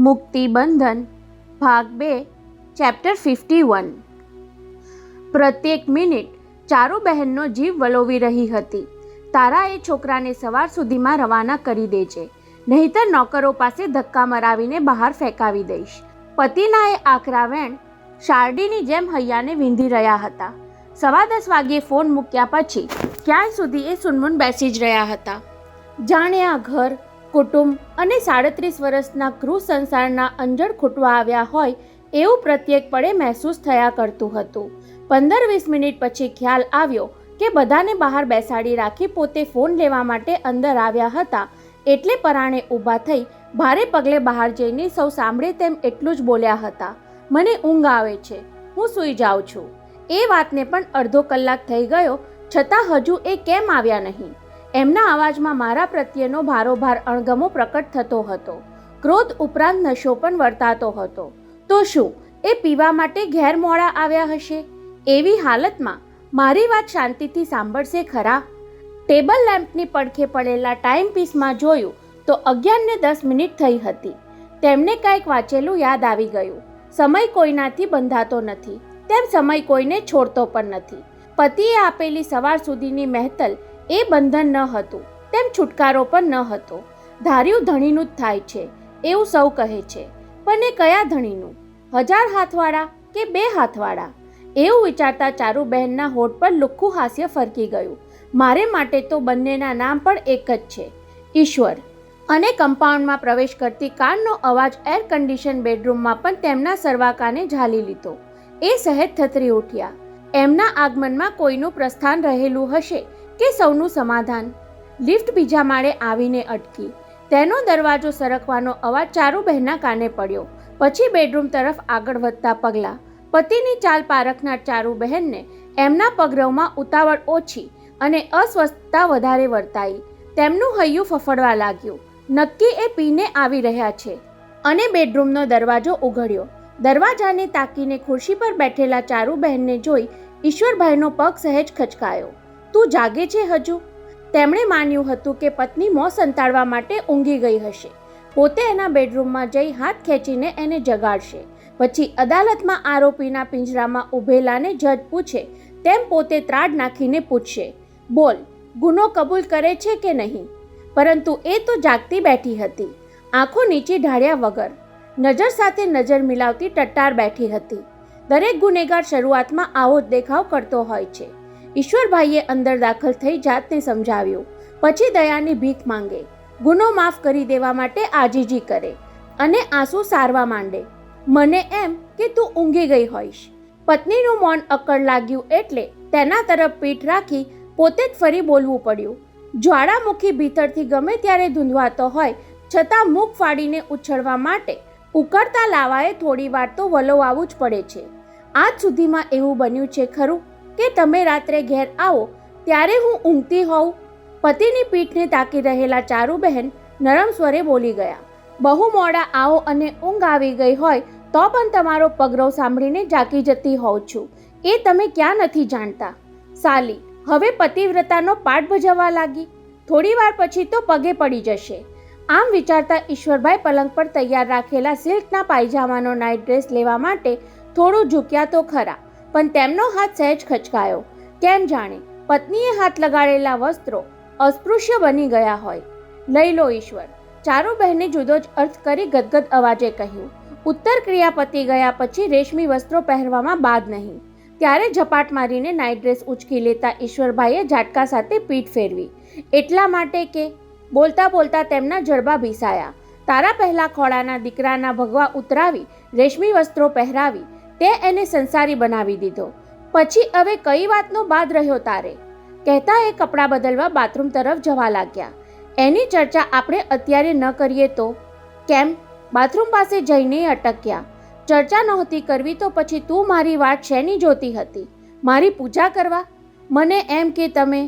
મુક્તિ બંધન ભાગ 2 ચેપ્ટર 51। પ્રત્યેક મિનિટ ચારુ બહેનનો જીવ વલોવી રહી હતી। તારા એ છોકરાને સવાર સુધીમાં રવાના કરી દેજે, નહીંતર નોકરો પાસે ધક્કા મરાવીને બહાર ફેંકાવી દઈશ। પતિના એ આકરા વેણ શારડીની જેમ હૈયાને વીંધી રહ્યા હતા। 10:15 વાગ્યે ફોન મૂક્યા પછી ક્યાંય સુધી એ સુનમુન બેસી જ રહ્યા હતા, જાણે આ ઘર, કુટુંબ અને 37 વર્ષના ક્રૂર સંસારના અંજળ ખૂટવા આવ્યા હોય એવું પ્રત્યેક પળે મહેસૂસ થયા કરતું હતું। 15-20 મિનિટ પછી ખ્યાલ આવ્યો કે બધાને બહાર બેસાડી રાખી પોતે ફોન લેવા માટે અંદર આવ્યા હતા, એટલે પરાણે ઊભા થઈ ભારે પગલે બહાર જઈને સૌ સાંભળે તેમ એટલું જ બોલ્યા હતા, મને ઊંઘ આવે છે, હું સૂઈ જાઉં છું। એ વાતને પણ અડધો કલાક થઈ ગયો છતાં હજુ એ કેમ આવ્યા નહીં? એમના અવાજમાં મારા પ્રત્યેનો ભારોભાર અણગમો પ્રકટ થતો હતો। ક્રોધ ઉપરાંત નશો પણ વર્તાતો હતો। તો શું એ પીવા માટે ઘેર મોડા આવ્યા હશે? એવી હાલતમાં મારી વાત શાંતિથી સાંભળશે ખરા? ટેબલ લેમ્પની પડખે પડેલા ટાઈમ પીસમાં જોયું તો 11:10 થઈ હતી। તેમને કંઈક વાંચેલું યાદ આવી ગયું। સમય કોઈનાથી બંધાતો નથી, તેમ સમય કોઈને છોડતો પણ નથી। પતિએ આપેલી સવાર સુધીની મહેતલ એ બંધન ન હતું, તેમ છુટકારો પણ ન હતો। ધાર્યું ધણીનું જ થાય છે એવું સૌ કહે છે, પણ એ કયા ધણીનું? 1000 હાથવાળા કે 2 હાથવાળા? એવું વિચારતા ચારુબહેનના હોઠ પર લુખ્ખું હાસ્ય ફરકી ગયું। મારે માટે તો બંનેના નામ પણ એક જ છે, ઈશ્વર। અને કમ્પાઉન્ડમાં પ્રવેશ કરતી કારનો અવાજ એર કન્ડિશન બેડરૂમમાં પણ તેમના સરવાકાને ઝાલી લીધો। એ સહેજ થથરી ઉઠ્યા। એમના આગમનમાં કોઈનું પ્રસ્થાન રહેલું હશે કે સૌનું સમાધાન? લિફ્ટ બીજા માળે આવીને અટકી। તેનો દરવાજો સરકવાનો અવાજ ચારુબહેનના કાને પડ્યો। પછી બેડરૂમ તરફ આગળ વધતા પગલાં। પતિની ચાલ પારખનાર ચારુબહેનને એમના પગરવમાં ઉતાવળ ઓછી અને અસ્વસ્થતા વધારે વર્તાઈ। તેમનું હૈયું ફફડવા લાગ્યું। નક્કી એ પીને આવી રહ્યા છે। અને બેડરૂમનો દરવાજો ઉઘડ્યો। દરવાજાને તાકીને ખુરશી પર બેઠેલા ચારુબહેનને જોઈ ઈશ્વરભાઈનો પગ સહેજ ખચકાયો। તું જાગે છે હજુ? તેમણે માન્યું હતું કે પત્ની મોં સંતાડવા માટે ઊંઘી ગઈ હશે, પોતે એના બેડરૂમમાં જઈ હાથ ખેંચીને એને જગાડશે, પછી અદાલતમાં આરોપીના પિંજરામાં ઊભેલાને જજ પૂછે તેમ પોતે ત્રાડ નાખીને પૂછશે, બોલ, ગુનો કબૂલ કરે છે કે નહીં? પરંતુ એ તો જાગતી બેઠી હતી, આંખો નીચે ઢાળ્યા વગર, નજર સાથે નજર મિલાવતી ટટ્ટાર બેઠી હતી। દરેક ગુનેગાર શરૂઆતમાં આવો જ દેખાવ કરતો હોય છે। ઈશ્વરભાઈએ અંદર દાખલ થઈ જાતને સમજાવ્યું, પછી દયાની ભીખ માંગે, ગુનો માફ કરી દેવા માટે આજીજી કરે અને આંસુ સારવા માંડે। મને એમ કે તું ઊંઘી ગઈ હોઈશ। પત્નીનું મૌન અકળ લાગ્યું એટલે તેના તરફ પીઠ રાખી પોતે જ ફરી બોલવું પડ્યું। જ્વાળામુખી ભીતરથી ગમે ત્યારે ધૂંધવાતો હોય છતાં મુખ ફાડીને ઉછળવા માટે ઉકળતા લાવાએ થોડી વાર તો વલોવાવું જ પડે છે। આજ સુધીમાં એવું બન્યું છે ખરું કે તમે રાત્રે ઘેર આવો ત્યારે હું ઊંઘતી હોઉં? પતિની પીઠને તાકી રહેલા ચારુબહેન નરમ સ્વરે બોલી ગયા, બહુ મોડા આવો અને ઊંઘ આવી ગઈ હોય તો પણ તમારો પગરવ સાંભળીને જાગી જતી હોઉં છું, એ તમે ક્યાં નથી જાણતા? સાલી હવે પતિવ્રતાનો પાઠ ભજવવા લાગી, થોડી વાર પછી તો પગે પડી જશે। આમ વિચારતા ઈશ્વરભાઈ પલંગ પર તૈયાર રાખેલા સિલ્કના પાયજામાનો નાઇટ ડ્રેસ લેવા માટે થોડું ઝૂક્યા તો ખરા, પણ તેમનો હાથ સહેજ ખચકાયો। કેમ જાણે પત્નીએ હાથ લગાડેલા વસ્ત્રો અસ્પૃશ્ય બની ગયા હોય। લઈ લો ઈશ્વર, ચારુબહેને જુદો જ અર્થ કરી ગદગદ અવાજે કહ્યું। ઉત્તર ક્રિયા પતી ગયા પછી રેશમી વસ્ત્રો પહેરવામાં બાદ નહીં, ત્યારે ઝપાટ મારીને નાઇટ ડ્રેસ ઉચકી લેતા ઈશ્વરભાઈએ ઝાટકા સાથે પીઠ ફેરવી, એટલા માટે કે બોલતા બોલતા તેમના જડબા ભીસાયા। તારા પહેલા ખોળાના દીકરાના ભગવા ઉતરાવી રેશમી વસ્ત્રો પહેરાવી તે એને સંસારી બનાવી દીધો, પછી હવે કઈ વાતનો બાદ રહ્યો તારે? કહેતા એ કપડાં બદલવા બાથરૂમ તરફ જવા લાગ્યા। એની ચર્ચા આપણે અત્યારે ન કરીએ તો કેમ? બાથરૂમ પાસે જઈને અટક્યા। ચર્ચા નહોતી કરવી તો પછી તું મારી વાત શેની જોતી હતી? મારી પૂજા કરવા? મને એમ કે તમે…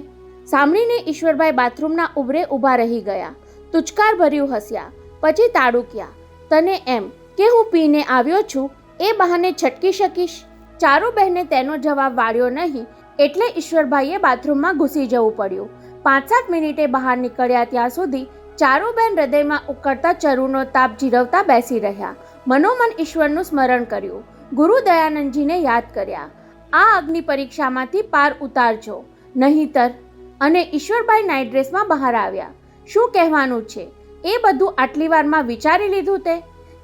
સાંભળીને ઈશ્વરભાઈ બાથરૂમના ઉભરે ઊભા રહી ગયા। તુચકાર ભર્યું હસ્યા, પછી તાડુક્યા। તને એમ કે હું પીને આવ્યો છું એ બહાને છટકી શકીશ? ચારુબહેને તેનો જવાબ વાળ્યો નહીં એટલે ઈશ્વરભાઈએ બાથરૂમમાં ઘૂસી જવું પડ્યું। 5-7 મિનિટે બહાર નીકળ્યા ત્યાં સુધી ચારુબેન હૃદયમાં ઉકળતા ચરુનો તાપ જીરવતા બેસી રહ્યા. મનોમન ઈશ્વરનું સ્મરણ કર્યું. ગુરુ દયાનંદજીને યાદ કર્યા. આ અગ્નિ પરીક્ષામાંથી પાર ઉતારજો નહીંતર. અને ઈશ્વરભાઈ નાઇટ ડ્રેસમાં બહાર આવ્યા. શું કહેવાનું છે એ બધું આટલી વારમાં વિચારી લીધું તે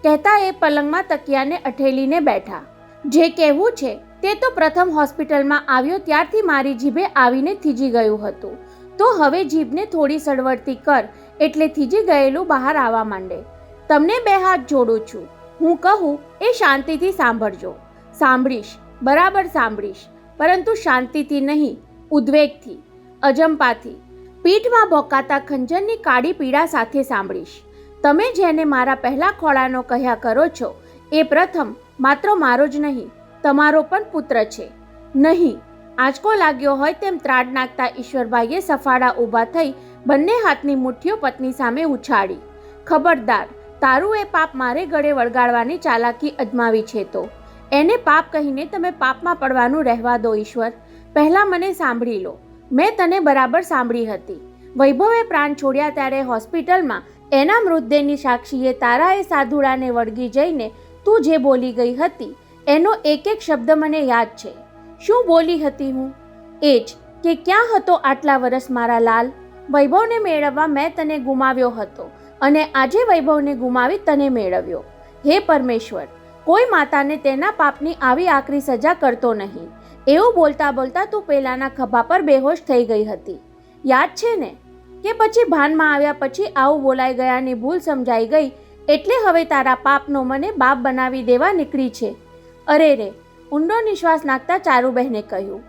કહેતા એ પલંગમાં તકિયાને અઠેલીને બેઠા. જે કહેવું છે તે તો પ્રથમ હોસ્પિટલમાં આવ્યો ત્યારથી મારી જીભે આવીને થીજી ગયું હતું. તો હવે જીભને થોડી સળવળતી કર એટલે થીજી ગયેલું બહાર આવવા માંડે. તમને 2 હાથ જોડું છું. હું કહું એ શાંતિથી સાંભળજો. સાંભળીશ, બરાબર સાંભળીશ, પરંતુ શાંતિથી નહીં, ઉદ્વેગથી, અજંપાથી, પીઠમાં ભોકાતા ખંજરની કાળી પીડા સાથે સાંભળીશ. તમે જેને મારા પહેલા ખોળાનો કહ્યા કરો છો એ પ્રથમ માત્ર મારો જ નહીં, તમારો પણ પુત્ર છે. નહીં. આંચકો લાગ્યો હોય તેમ ત્રાડ નાખતા ઈશ્વરભાઈએ સફાળા ઊભા થઈ બંને હાથની મુઠ્ઠીઓ પત્ની સામે ઉછાળી. ખબરદાર, તારું એ પાપ મારે ગળે વળગાડવાની ચાલાકી અજમાવી છે તો એને પાપ કહીને તમે પાપમાં પડવાનું રહેવા દો. ઈશ્વર, પહેલાં મને સાંભળી લો. મેં તને બરાબર સાંભળી હતી. વૈભવે પ્રાણ છોડ્યા ત્યારે હોસ્પિટલમાં એના મૃતદેહની સાક્ષીએ તારાએ સાધુડાને વળગી જઈને તું જે બોલી ગઈ હતી એનો એક એક શબ્દ મને યાદ છે. શું બોલી હતી હું? એ જ કે ક્યાં હતો આટલા વર્ષ મારા લાલ? વૈભવને મેળવવા મેં તને ગુમાવ્યો હતો અને આજે વૈભવને ગુમાવી તને મેળવ્યો. હે પરમેશ્વર, કોઈ માતાને તેના પાપની આવી આકરી સજા કરતો નહીં. એવું બોલતા બોલતા તું પેલાના ખભા પર બેહોશ થઈ ગઈ હતી. યાદ છે ને? કે પછી ભાનમાં આવ્યા પછી આવું બોલાઈ ગયાની ભૂલ સમજાઈ ગઈ એટલે હવે તારા પાપનો મને બાપ બનાવી દેવા નીકળી છે. અરે રે! ઊંડો નિશ્વાસ નાખતા ચારુબહેને કહ્યું.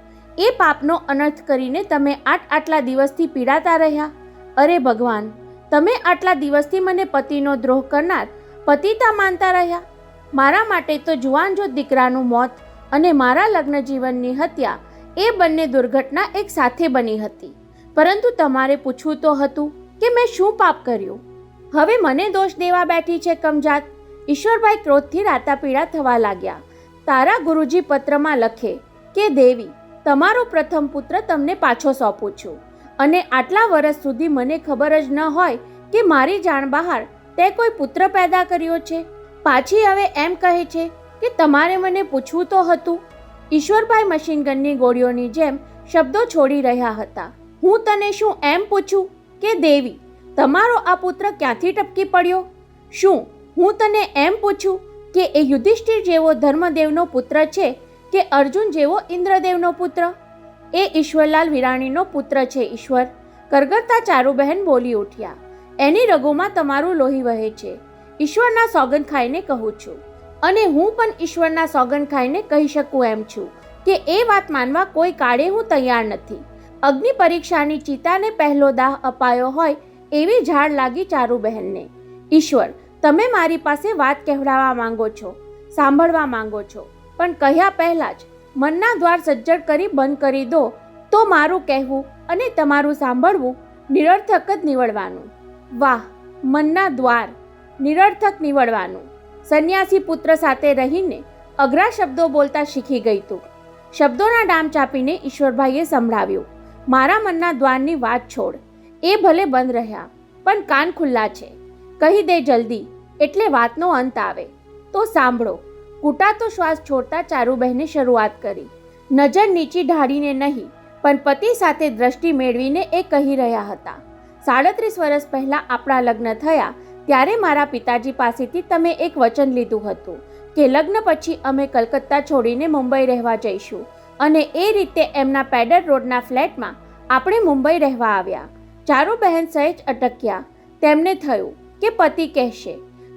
એ પાપનો અનર્થ કરીને તમે આટલા દિવસથી પીડાતા રહ્યા. અરે ભગવાન, તમે આટલા દિવસથી મને પતિનો દ્રોહ કરનાર પતિતા માનતા રહ્યા. મારા માટે તો જુવાન જો દીકરાનું મોત અને મારા લગ્ન જીવનની હત્યા એ બંને દુર્ઘટના એક સાથે બની હતી. પરંતુ તમારે પૂછવું તો હતું કે મેં શું પાપ કર્યું? હવે મને દોષ દેવા બેઠી છે કમજાત. ઈશ્વરભાઈ ક્રોધથી રાતાપીળા થવા લાગ્યા. તારા ગુરુજી પત્રમાં લખે કે દેવી, તમારો પ્રથમ પુત્ર તમને પાછો સોંપું છું અને આટલા વર્ષ સુધી મને ખબર જ ન હોય કે મારી જાણ બહાર તે કોઈ પુત્ર પેદા કર્યો છે. પાછી હવે એમ કહે છે કે તમારે મને પૂછવું તો હતું. ઈશ્વરભાઈ મશીનગનની ગોળીઓની જેમ શબ્દો છોડી રહ્યા હતા. હું તને શું એમ પૂછું કે દેવી, તમારો આ પુત્ર ક્યાંથી ટપકી પડ્યો? શું હું તને એમ પૂછું કે એ યુધિષ્ઠિર જેવો ધર્મદેવનો પુત્ર છે કે અર્જુન જેવો ઇન્દ્રદેવનો પુત્ર? એ ઈશ્વરલાલ વિરાણીનો પુત્ર છે. ઈશ્વર, કરગરતા ચારુબહેન બોલી ઉઠ્યા. એની રગોમાં તમારું લોહી વહે છે. ઈશ્વરના સોગંદ ખાઈને કહું છું અને હું પણ ઈશ્વરના સોગંદ ખાઈને કહી શકું એમ છું કે એ વાત માનવા કોઈ કાળે હું તૈયાર નથી. અગ્નિ પરીક્ષાની ચિતાને પહેલો દાહ અપાયો હોય એવી ઝાડ લાગી ચારુબહેનને. ઈશ્વર, તમે મારી પાસે વાત કહેવડાવવા માંગો છો, સાંભળવા માંગો છો, પણ કહ્યા પહેલાં જ મનના દ્વાર સજ્જડ કરી બંધ કરી દો તો મારું કહેવું અને તમારું સાંભળવું નિરર્થક જ નીવડવાનું. વાહ! મનના દ્વાર નિરર્થક નીવડવાનું. સંન્યાસી પુત્ર સાથે રહીને અઘરા શબ્દો બોલતા શીખી ગઈ તું. શબ્દોના ડામ ચાપીને ઈશ્વરભાઈએ સંભળાવ્યું. મારા મનના દ્વારની વાત છોડ. એ ભલે બંધ રહ્યા પણ કાન ખુલ્લા છે. કહી દે જલ્દી એટલે વાતનો અંત આવે. તો સાંભળો. કૂટાતો શ્વાસ છોડતા ચારુબહેને શરૂઆત કરી. નજર નીચી ઢાળીને નહીં પણ પતિ સાથે દ્રષ્ટિ મેળવીને એ કહી રહ્યા હતા. 37 વર્ષ પહેલાં આપણા લગ્ન થયા ત્યારે મારા પિતાજી પાસેથી તમે એક વચન લીધું હતું કે લગ્ન પછી અમે કલકત્તા છોડીને મુંબઈ રહેવા જઈશું અને એ રીતે એમના પેડર રોડના ફ્લેટમાં આપણે મુંબઈ રહેવા આવ્યા. ચારુબહેન સહેજ અટક્યા. તેમને થયું કે પતિ કહેશે,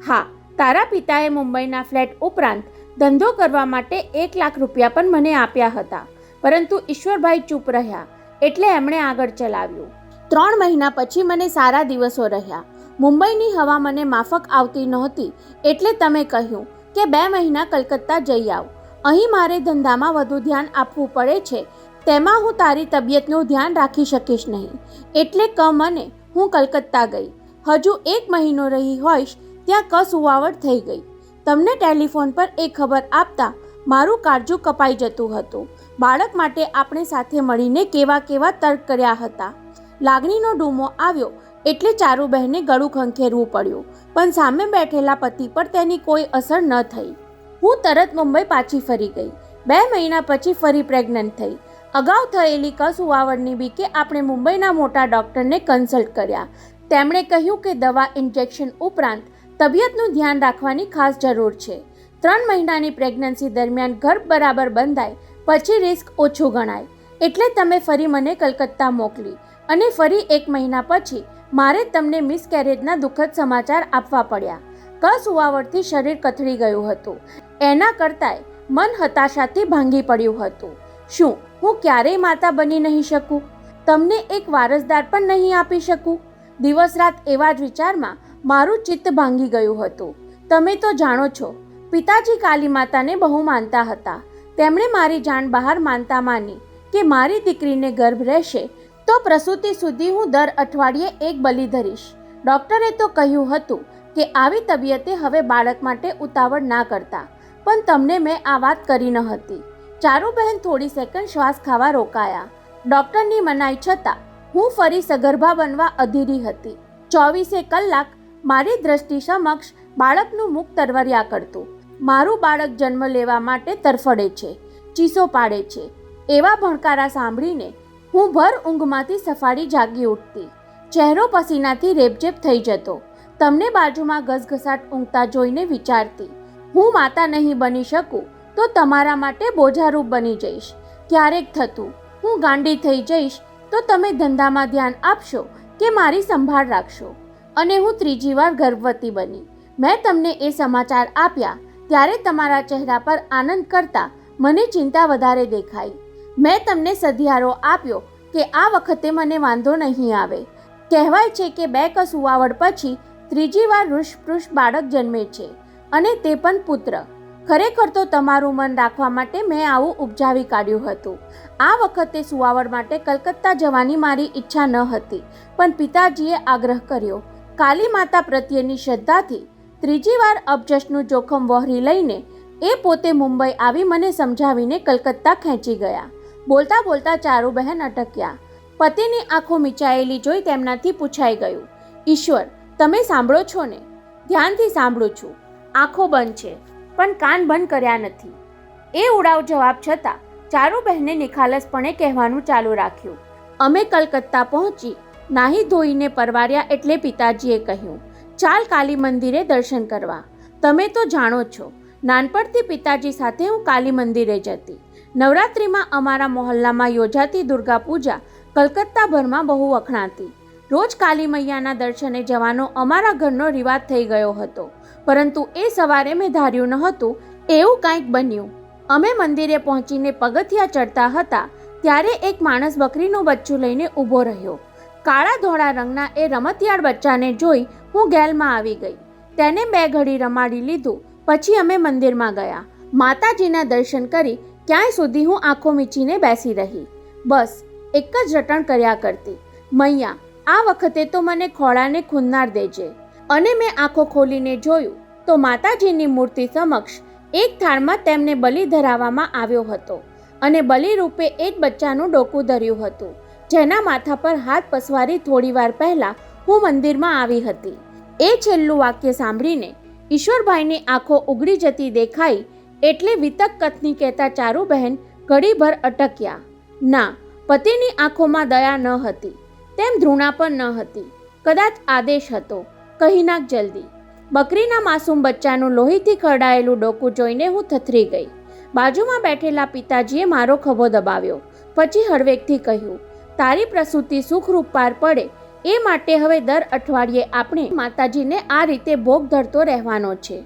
હા, તારા પિતાએ મુંબઈના ફ્લેટ ઉપરાંત ધંધો કરવા માટે 1 લાખ રૂપિયા પણ મને આપ્યા હતા. પરંતુ ઈશ્વરભાઈ ચૂપ રહ્યા એટલે એમણે આગળ ચલાવ્યું. 3 મહિના પછી મને સારા દિવસો રહ્યા. મુંબઈની હવા મને માફક આવતી નહોતી એટલે તમે કહ્યું કે 2 મહિના કલકત્તા જઈ આવ. અહીં મારે ધંધામાં વધુ ધ્યાન આપવું પડે છે. તેમાં હું તારી તબિયતનું ધ્યાન રાખી શકીશ નહીં એટલે મને હું કલકત્તા ગઈ. હજુ 1 મહિનો રહી હોઈશ ત્યાં કસુવાવડ થઈ ગઈ. તમને ટેલિફોન પર એ ખબર આપતા મારું કાળજું કપાઈ જતું હતું. બાળક માટે આપણે સાથે મળીને કેવા તર્ક કર્યા હતા. લાગણીનો ડૂમો આવ્યો એટલે ચારુબહેને ગળું ખંખેરવું પડ્યું, પણ સામે બેઠેલા પતિ પર તેની કોઈ અસર ન થઈ. હું તરત મુંબઈ પાછી ફરી ગઈ. 2 મહિના પછી ફરી પ્રેગ્નન્ટ થઈ. અગાઉ થયેલી કસુવાવડની બીકે આપણે મુંબઈના મોટા ડૉક્ટરને કન્સલ્ટ કર્યા. તેમણે કહ્યું કે દવા, ઇન્જેક્શન ઉપરાંત તબિયતનું ધ્યાન રાખવાની ખાસ જરૂર છે. 3 મહિનાની પ્રેગ્નન્સી દરમિયાન ગર્ભ બરાબર બંધાય પછી રિસ્ક ઓછું ગણાય. એટલે તમે ફરી મને કલકત્તા મોકલી અને ફરી 1 મહિના પછી મારે તમને મિસકેરેજના દુઃખદ સમાચાર આપવા પડ્યા. કસુવાવડથી શરીર કથળી ગયું હતું. એના કરતાંય મન હતાશાથી ભાંગી પડ્યું હતું. શું હું ક્યારેય માતા બની નહીં શકું? તમને એક વારસદાર પણ નહીં આપી શકું? દિવસ રાત એવા જ વિચારમાં મારું ચિત્ત ભાંગી ગયું હતું. તમે તો જાણો છો, પિતાજી કાલી માતાને બહુ માનતા હતા. તેમણે મારી જાણ બહાર માનતા માની કે મારી દીકરીને ગર્ભ રહેશે તો પ્રસૂતિ સુધી હું દર અઠવાડિયે એક બલિ ધરીશ. ડૉક્ટરે તો કહ્યું હતું કે આવી તબિયતે હવે બાળક માટે ઉતાવળ ના કરતા, પણ તમને મેં આ વાત કરી ન હતી. ચારુબહેન થોડી સેકન્ડ શ્વાસ ખાવા રોકાયા. ડૉક્ટરની મનાઈ છતાં હું ફરી સગર્ભા બનવા અધીરી હતી. 24 કલાક મારી દ્રષ્ટિ સમક્ષ બાળકનું મુખ તરવર્યા કરતું. મારું બાળક જન્મ લેવા માટે તરફડે છે, ચીસો પાડે છે. એવા ભણકારા સાંભળીને હું ભર ઊંઘમાંથી સફાળી જાગી ઉઠતી. ચહેરો પસીનાથી રેબઝેબ થઈ જતો. તમને બાજુમાં ઘસઘસાટ ઊંઘતા જોઈને વિચારતી, હું માતા નહીં બની શકું તો તમારા માટે બોજારૂપ બની જઈશ. ક્યારેક થતું હું ગાંડી થઈ જઈશ તો તમે ધંધામાં ધ્યાન આપશો કે મારી સંભાળ રાખશો. અને હું 3જી વાર ગર્ભવતી બની. મેં તમને એ સમાચાર આપ્યા ત્યારે તમારા ચહેરા પર આનંદ કરતાં મને ચિંતા વધારે દેખાઈ. મેં તમને સધિયારો આપ્યો કે આ વખતે મને વાંધો નહીં આવે. કહેવાય છે કે 2 કસુવાવડ પછી 3જી વાર ઋષપૃષ બાળક જન્મે છે, અને તે પણ પુત્ર. ખરેખર તો તમારું મન રાખવા માટે મેં આવું ઉપજાવી કાઢ્યું હતું. આ વખતે સુવાવડ માટે કલકત્તા જવાની મારી ઈચ્છા ન હતી, પણ પિતાજીએ આગ્રહ કર્યો. કાલી માતા પ્રત્યેની શ્રદ્ધાથી 3જી વાર અબજસનું જોખમ વહોરી લઈને એ પોતે મુંબઈ આવી મને સમજાવીને કલકત્તા ખેંચી ગયા. બોલતા બોલતા ચારુબહેન અટક્યા. પતિની આંખો મીચાયેલી જોઈ તેમનાથી પૂછાઈ ગયું, ઈશ્વર, તમે સાંભળો છો ને? ધ્યાનથી સાંભળું છું. આંખો બંધ છે, પણ કાન બંધ કર્યા નથી. એ ઉડાવ જવાબ છતાં ચારુબહેને નિખાલસપણે કહેવાનું ચાલુ રાખ્યું. અમે કલકત્તા પહોંચી નાહી ધોઈને પરવાર્યા એટલે પિતાજીએ કહ્યું, ચાલ કાલી મંદિરે દર્શન કરવા. તમે તો જાણો છો, નાનપણથી પિતાજી સાથે હું કાલી મંદિરે જતી. નવરાત્રિમાં અમારા મોહલ્લામાં યોજાતી દુર્ગા પૂજા કલકત્તાભરમાં બહુ વખણાતી. રોજ કાલી મૈયાના દર્શને જવાનો અમારા ઘરનો રિવાજ થઈ ગયો હતો. પરંતુ એ સવારે મેં ધાર્યું ન હતું એવું કંઈક બન્યું. અમે મંદિરે પહોંચીને પગથિયા ચડતા હતા ત્યારે એક માણસ બકરીનું બચ્ચું લઈને ઊભો રહ્યો. કાળા ધોળા રંગના એ રમતિયાળ બચ્ચાને જોઈ હું ગેલમાં આવી ગઈ. તેને 2 ઘડી રમાડી લીધું. પછી અમે મંદિરમાં ગયા. માતાજીના દર્શન કરી ક્યાંય સુધી હું આંખો મીચીને બેસી રહી. બસ એક જ રટણ કર્યા કરતી, મૈયા, આ વખતે તો મને ખોળાને ખૂંદનાર દેજે. અને મેં આંખો ખોલીને જોયું તો માતાજીની મૂર્તિ સમક્ષ એક થાળમાં તેમને બલિ ધરાવવામાં આવ્યો હતો, અને બલિ રૂપે એક બચ્ચાનું ડોકું ધર્યું હતું, જેના માથા પર હાથ પસવારી થોડીવાર પહેલાં હું મંદિરમાં આવી હતી. એ છેલ્લું વાક્ય સાંભળીને ઈશ્વરભાઈની આંખો ઉઘડી જતી દેખાઈ એટલે વિતક કથની કહેતા ચારુબહેન ઘડીભર અટક્યા. ના, પતિની આંખોમાં દયા ન હતી, તેમ ધૃણા પણ ન હતી. કદાચ આદેશ હતો, કહી નાખ જલ્દી. બકરીના માસૂમ બચ્ચાનું લોહીથી ખરડાયેલું ડોકું જોઈને હું થથરી ગઈ. બાજુમાં બેઠેલા પિતાજીએ મારો ખભો દબાવ્યો. પછી હળવેકથી કહ્યું, તારી પ્રસૂતિ સુખરૂપ પાર પડે એ માટે હવે દર અઠવાડિયે આપણે માતાજીને આ રીતે ભોગ ધરતો રહેવાનો છે.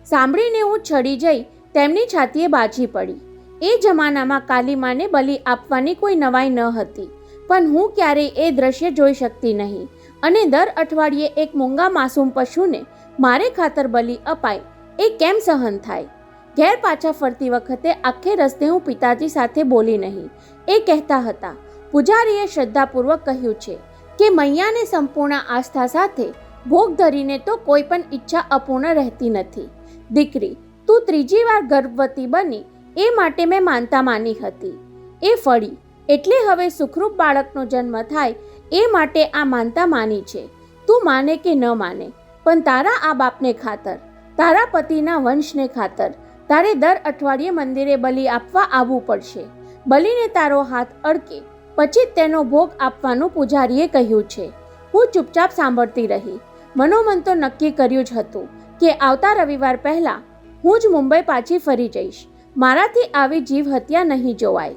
સાંભળીને હું છડી જઈ તેમની છાતીએ બાજી પડી. એ જમાનામાં કાલીમાને બલિ આપવાની કોઈ નવાઈ ન હતી, પણ હું ક્યારેય એ દ્રશ્ય જોઈ શકતી નહીં. અને દર અઠવાડિયે એક મૂંગા માસૂમ પશુને મારે ખાતર બલિ અપાય એ કેમ સહન થાય? ઘેર પાછા ફરતી વખતે આખે રસ્તે હું પિતાજી સાથે બોલી નહીં. એ કહેતા હતા, પૂજારીએ શ્રદ્ધાપૂર્વક કહ્યું છે કે મૈયાને સંપૂર્ણ આસ્થા સાથે ભોગ ધરીને તો કોઈ પણ ઈચ્છા અપૂર્ણ રહેતી નથી. દીકરી, તું 3જી વાર ગર્ભવતી બની એ માટે મેં માનતા માની હતી. એ ફળી એટલે હવે સુખરૂપ બાળકનો જન્મ થાય એ માટે આ માનતા માની છે. તું માને કે ન માને, પણ તારા આ બાપને ખાતર, તારા પતિના વંશને ખાતર તારે દર અઠવાડિયે મંદિરે બલિ આપવા આવવું પડશે. બલિને તારો હાથ અડકે પછી જ તેનો ભોગ આપવાનું પૂજારીએ કહ્યું છે. હું ચૂપચાપ સાંભળતી રહી. મનોમન તો નક્કી કર્યું જ હતું કે આવતા રવિવાર પહેલાં હું જ મુંબઈ પાછી ફરી જઈશ. મારાથી આવી જીવ હત્યા નહીં જોવાય.